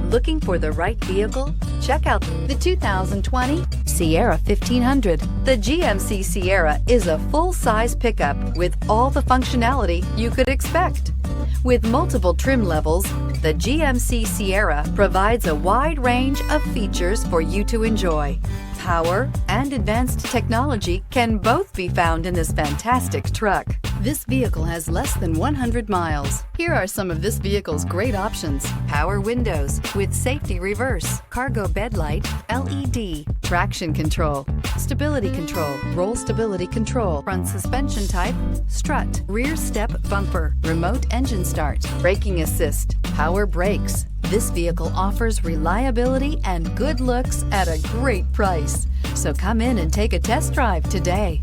Looking for the right vehicle? Check out the 2020 Sierra 1500. The GMC Sierra is a full-size pickup with all the functionality you could expect. With multiple trim levels, the GMC Sierra provides a wide range of features for you to enjoy. Power and advanced technology can both be found in this fantastic truck. This vehicle has less than 100 miles. Here are some of this vehicle's great options: power windows with safety reverse, cargo bed light, LED, traction control, stability control, roll stability control, front suspension type, strut, rear step bumper, remote engine start, braking assist, power brakes. This vehicle offers reliability and good looks at a great price. So come in and take a test drive today.